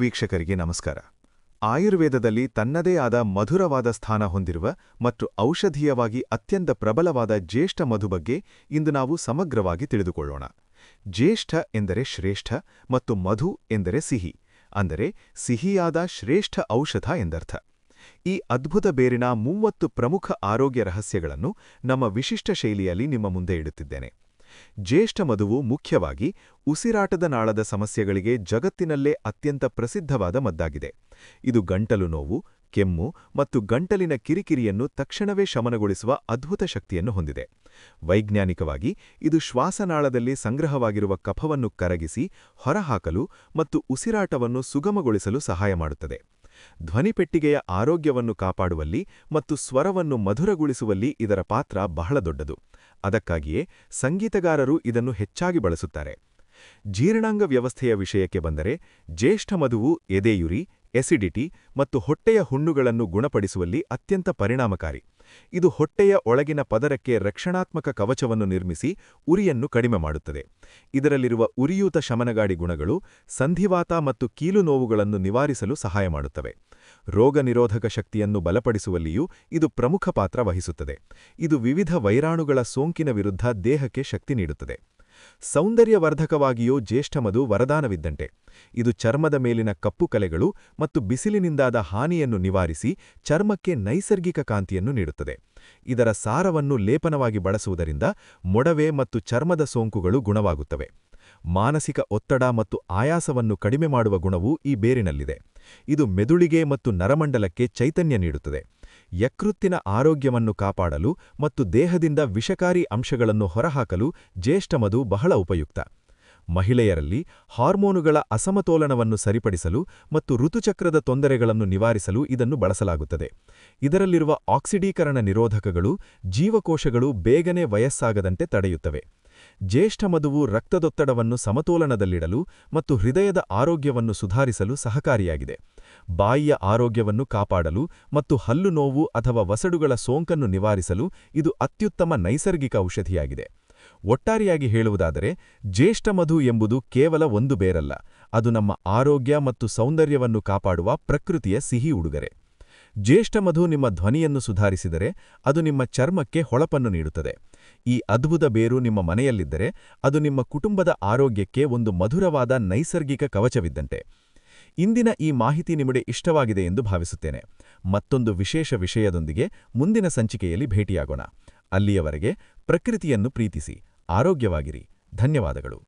ವೀಕ್ಷಕರಿಗೆ ನಮಸ್ಕಾರ. ಆಯುರ್ವೇದದಲ್ಲಿ ತನ್ನದೇ ಆದ ಮಧುರವಾದ ಸ್ಥಾನ ಹೊಂದಿರುವ ಮತ್ತು ಔಷಧೀಯವಾಗಿ ಅತ್ಯಂತ ಪ್ರಬಲವಾದ ಜ್ಯೇಷ್ಠ ಮಧು ಬಗ್ಗೆ ಇಂದು ನಾವು ಸಮಗ್ರವಾಗಿ ತಿಳಿದುಕೊಳ್ಳೋಣ. ಜ್ಯೇಷ್ಠ ಎಂದರೆ ಶ್ರೇಷ್ಠ ಮತ್ತು ಮಧು ಎಂದರೆ ಸಿಹಿ, ಅಂದರೆ ಸಿಹಿಯಾದ ಶ್ರೇಷ್ಠ ಔಷಧ ಎಂದರ್ಥ. ಈ ಅದ್ಭುತ ಬೇರಿನ 30 ಪ್ರಮುಖ ಆರೋಗ್ಯ ರಹಸ್ಯಗಳನ್ನು ನಮ್ಮ ವಿಶಿಷ್ಟ ಶೈಲಿಯಲ್ಲಿ ನಿಮ್ಮ ಮುಂದೆ ಇಡುತ್ತಿದ್ದೇನೆ. ಜ್ಯೇಷ್ಠ ಮಧುವು ಮುಖ್ಯವಾಗಿ ಉಸಿರಾಟದ ನಾಳದ ಸಮಸ್ಯೆಗಳಿಗೆ ಜಗತ್ತಿನಲ್ಲೇ ಅತ್ಯಂತ ಪ್ರಸಿದ್ಧವಾದ ಮದ್ದಾಗಿದೆ. ಇದು ಗಂಟಲು ನೋವು, ಕೆಮ್ಮು ಮತ್ತು ಗಂಟಲಿನ ಕಿರಿಕಿರಿಯನ್ನು ತಕ್ಷಣವೇ ಶಮನಗೊಳಿಸುವ ಅದ್ಭುತ ಶಕ್ತಿಯನ್ನು ಹೊಂದಿದೆ. ವೈಜ್ಞಾನಿಕವಾಗಿ ಇದು ಶ್ವಾಸನಾಳದಲ್ಲಿ ಸಂಗ್ರಹವಾಗಿರುವ ಕಫವನ್ನು ಕರಗಿಸಿ ಹೊರಹಾಕಲು ಮತ್ತು ಉಸಿರಾಟವನ್ನು ಸುಗಮಗೊಳಿಸಲು ಸಹಾಯ ಮಾಡುತ್ತದೆ. ಧ್ವನಿಪೆಟ್ಟಿಗೆಯ ಆರೋಗ್ಯವನ್ನು ಕಾಪಾಡುವಲ್ಲಿ ಮತ್ತು ಸ್ವರವನ್ನು ಮಧುರಗೊಳಿಸುವಲ್ಲಿ ಇದರ ಪಾತ್ರ ಬಹಳ ದೊಡ್ಡದು. ಅದಕ್ಕಾಗಿಯೇ ಸಂಗೀತಗಾರರು ಇದನ್ನು ಹೆಚ್ಚಾಗಿ ಬಳಸುತ್ತಾರೆ. ಜೀರ್ಣಾಂಗ ವ್ಯವಸ್ಥೆಯ ವಿಷಯಕ್ಕೆ ಬಂದರೆ, ಜ್ಯೇಷ್ಠ ಮಧುವು ಎದೆಯುರಿ, ಎಸಿಡಿಟಿ ಮತ್ತು ಹೊಟ್ಟೆಯ ಹುಣ್ಣುಗಳನ್ನು ಗುಣಪಡಿಸುವಲ್ಲಿ ಅತ್ಯಂತ ಪರಿಣಾಮಕಾರಿ. ಇದು ಹೊಟ್ಟೆಯ ಒಳಗಿನ ಪದರಕ್ಕೆ ರಕ್ಷಣಾತ್ಮಕ ಕವಚವನ್ನು ನಿರ್ಮಿಸಿ ಉರಿಯನ್ನು ಕಡಿಮೆ ಮಾಡುತ್ತದೆ. ಇದರಲ್ಲಿರುವ ಉರಿಯೂತ ಶಮನಗಾಡಿ ಗುಣಗಳು ಸಂಧಿವಾತ ಮತ್ತು ಕೀಲು ನೋವುಗಳನ್ನು ನಿವಾರಿಸಲು ಸಹಾಯ ಮಾಡುತ್ತವೆ. ರೋಗನಿರೋಧಕ ಶಕ್ತಿಯನ್ನು ಬಲಪಡಿಸುವಲ್ಲಿಯೂ ಇದು ಪ್ರಮುಖ ಪಾತ್ರ ವಹಿಸುತ್ತದೆ. ಇದು ವಿವಿಧ ವೈರಾಣುಗಳ ಸೋಂಕಿನ ವಿರುದ್ಧ ದೇಹಕ್ಕೆ ಶಕ್ತಿ ನೀಡುತ್ತದೆ. ಸೌಂದರ್ಯವರ್ಧಕವಾಗಿಯೂ ಜ್ಯೇಷ್ಠಮಧು ವರದಾನವಿದ್ದಂತೆ. ಇದು ಚರ್ಮದ ಮೇಲಿನ ಕಪ್ಪು ಕಲೆಗಳು ಮತ್ತು ಬಿಸಿಲಿನಿಂದಾದ ಹಾನಿಯನ್ನು ನಿವಾರಿಸಿ ಚರ್ಮಕ್ಕೆ ನೈಸರ್ಗಿಕ ಕಾಂತಿಯನ್ನು ನೀಡುತ್ತದೆ. ಇದರ ಸಾರವನ್ನು ಲೇಪನವಾಗಿ ಬಳಸುವುದರಿಂದ ಮೊಡವೆ ಮತ್ತು ಚರ್ಮದ ಸೋಂಕುಗಳು ಗುಣವಾಗುತ್ತವೆ. ಮಾನಸಿಕ ಒತ್ತಡ ಮತ್ತು ಆಯಾಸವನ್ನು ಕಡಿಮೆ ಮಾಡುವ ಗುಣವೂ ಈ ಬೇರಿನಲ್ಲಿದೆ. ಇದು ಮೆದುಳಿಗೆ ಮತ್ತು ನರಮಂಡಲಕ್ಕೆ ಚೈತನ್ಯ ನೀಡುತ್ತದೆ. ಯಕೃತ್ತಿನ ಆರೋಗ್ಯವನ್ನು ಕಾಪಾಡಲು ಮತ್ತು ದೇಹದಿಂದ ವಿಷಕಾರಿ ಅಂಶಗಳನ್ನು ಹೊರಹಾಕಲು ಜ್ಯೇಷ್ಠಮಧು ಬಹಳ ಉಪಯುಕ್ತ. ಮಹಿಳೆಯರಲ್ಲಿ ಹಾರ್ಮೋನುಗಳ ಅಸಮತೋಲನವನ್ನು ಸರಿಪಡಿಸಲು ಮತ್ತು ಋತುಚಕ್ರದ ತೊಂದರೆಗಳನ್ನು ನಿವಾರಿಸಲು ಇದನ್ನು ಬಳಸಲಾಗುತ್ತದೆ. ಇದರಲ್ಲಿರುವ ಆಕ್ಸಿಡೀಕರಣ ನಿರೋಧಕಗಳು ಜೀವಕೋಶಗಳು ಬೇಗನೆ ವಯಸ್ಸಾಗದಂತೆ ತಡೆಯುತ್ತವೆ. ಜ್ಯೇಷ್ಠಮಧುವು ರಕ್ತದೊತ್ತಡವನ್ನು ಸಮತೋಲನದಲ್ಲಿಡಲು ಮತ್ತು ಹೃದಯದ ಆರೋಗ್ಯವನ್ನು ಸುಧಾರಿಸಲು ಸಹಕಾರಿಯಾಗಿದೆ. ಬಾಯಿಯ ಆರೋಗ್ಯವನ್ನು ಕಾಪಾಡಲು ಮತ್ತು ಹಲ್ಲು ನೋವು ಅಥವಾ ವಸಡುಗಳ ಸೋಂಕನ್ನು ನಿವಾರಿಸಲು ಇದು ಅತ್ಯುತ್ತಮ ನೈಸರ್ಗಿಕ ಔಷಧಿಯಾಗಿದೆ. ಒಟ್ಟಾರೆಯಾಗಿ ಹೇಳುವುದಾದರೆ, ಜ್ಯೇಷ್ಠಮಧು ಎಂಬುದು ಕೇವಲ ಒಂದು ಬೇರಲ್ಲ, ಅದು ನಮ್ಮ ಆರೋಗ್ಯ ಮತ್ತು ಸೌಂದರ್ಯವನ್ನು ಕಾಪಾಡುವ ಪ್ರಕೃತಿಯ ಸಿಹಿ ಉಡುಗೊರೆ. ಜ್ಯೇಷ್ಠಮಧು ನಿಮ್ಮ ಧ್ವನಿಯನ್ನು ಸುಧಾರಿಸಿದರೆ, ಅದು ನಿಮ್ಮ ಚರ್ಮಕ್ಕೆ ಹೊಳಪನ್ನು ನೀಡುತ್ತದೆ. ಈ ಅದ್ಭುತ ಬೇರು ನಿಮ್ಮ ಮನೆಯಲ್ಲಿದ್ದರೆ, ಅದು ನಿಮ್ಮ ಕುಟುಂಬದ ಆರೋಗ್ಯಕ್ಕೆ ಒಂದು ಮಧುರವಾದ ನೈಸರ್ಗಿಕ ಕವಚವಿದ್ದಂತೆ. ಇಂದಿನ ಈ ಮಾಹಿತಿ ನಿಮಗೆ ಇಷ್ಟವಾಗಿದೆ ಎಂದು ಭಾವಿಸುತ್ತೇನೆ. ಮತ್ತೊಂದು ವಿಶೇಷ ವಿಷಯದೊಂದಿಗೆ ಮುಂದಿನ ಸಂಚಿಕೆಯಲ್ಲಿ ಭೇಟಿಯಾಗೋಣ. ಅಲ್ಲಿಯವರೆಗೆ ಪ್ರಕೃತಿಯನ್ನು ಪ್ರೀತಿಸಿ, ಆರೋಗ್ಯವಾಗಿರಿ. ಧನ್ಯವಾದಗಳು.